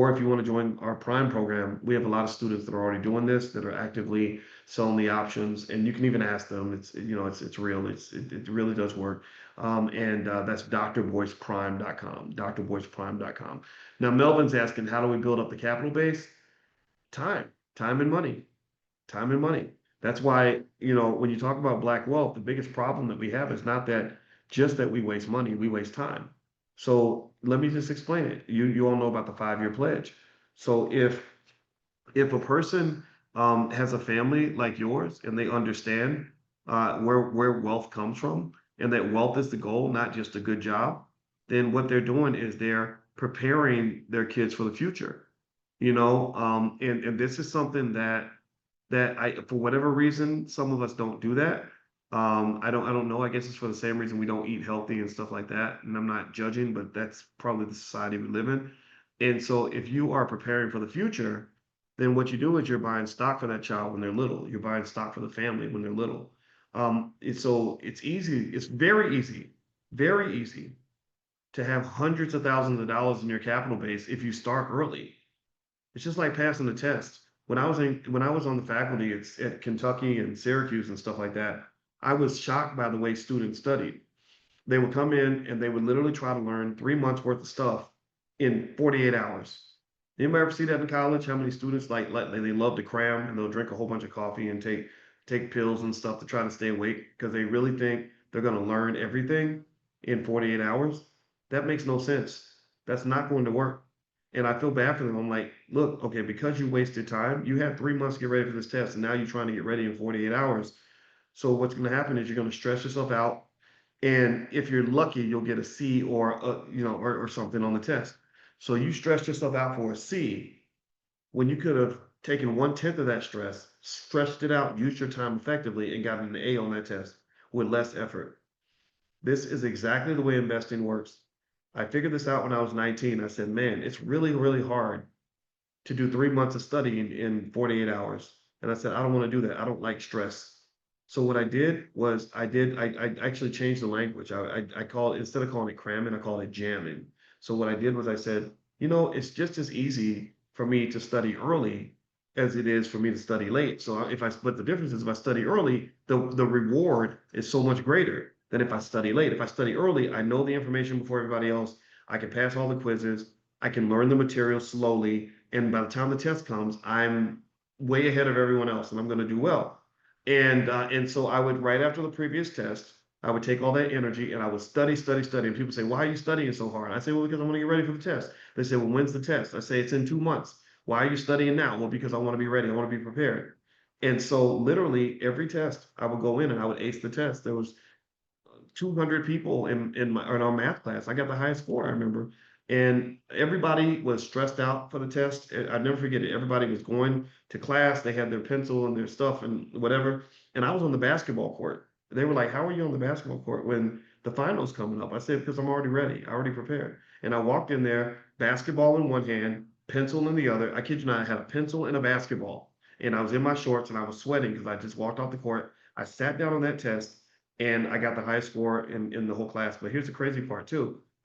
Or if you want to join our Prime program, we have a lot of students that are already doing this, that are actively selling the options, and you can even ask them. It's real. It really does work. And That's drboyceprime.com, drboyceprime.com. Now, Melvin's asking, how do we build up the capital base? Time and money, time and money. That's why, when you talk about black wealth, the biggest problem that we have is not that just that we waste money, we waste time. So let me just explain it. You all know about the 5-year pledge. So if a person has a family like yours and they understand where wealth comes from and that wealth is the goal, not just a good job, then what they're doing is they're preparing their kids for the future. And this is something that I, for whatever reason, some of us don't do that. I don't know. I guess it's for the same reason we don't eat healthy and stuff like that. And I'm not judging, but that's probably the society we live in. And so if you are preparing for the future, then what you do is you're buying stock for that child when they're little. You're buying stock for the family when they're little. So it's easy. It's very easy to have hundreds of thousands of dollars in your capital base if you start early. It's just like passing the test. When I was on the faculty at Kentucky and Syracuse and stuff like that, I was shocked by the way students studied. They would come in and they would literally try to learn 3 months worth of stuff in 48 hours. Anybody ever see that in college? How many students like they love to cram and they'll drink a whole bunch of coffee and take pills and stuff to try to stay awake because they really think they're going to learn everything in 48 hours? That makes no sense. That's not going to work. And I feel bad for them. I'm like, look, okay, because you wasted time, you had 3 months to get ready for this test, and now you're trying to get ready in 48 hours. So what's going to happen is you're going to stress yourself out, and if you're lucky, you'll get a C or or something on the test. So you stressed yourself out for a C when you could have taken 1/10 of that stress, stretched it out, used your time effectively, and gotten an A on that test with less effort. This is exactly the way investing works. I figured this out when I was 19. I said, man, it's really, really hard to do 3 months of study in 48 hours. And I said, I don't want to do that. I don't like stress. So what I did was I actually changed the language. I call it, instead of calling it cramming, I call it jamming. So what I did was I said, it's just as easy for me to study early as it is for me to study late. So if I split the difference is if I study early, the reward is so much greater than if I study late. If I study early, I know the information before everybody else. I can pass all the quizzes. I can learn the material slowly. And by the time the test comes, I'm way ahead of everyone else and I'm going to do well. And so I would, right after the previous test, I would take all that energy and I would study, study, study. And people say, why are you studying so hard? I say, well, because I want to get ready for the test. They say, well, when's the test? I say, it's in 2 months. Why are you studying now? Well, because I want to be ready. I want to be prepared. And so literally every test I would go in and I would ace the test. There was 200 people in our math class. I got the highest score, I remember. And everybody was stressed out for the test. I'd never forget it. Everybody was going to class. They had their pencil and their stuff and whatever. And I was on the basketball court. They were like, how are you on the basketball court when the finals coming up? I said, because I'm already ready. I already prepared. And I walked in there, basketball in one hand, pencil in the other. I kid you not, I had a pencil and a basketball. And I was in my shorts and I was sweating because I just walked off the court. I sat down on that test and I got the highest score in the whole class. But here's the crazy part too.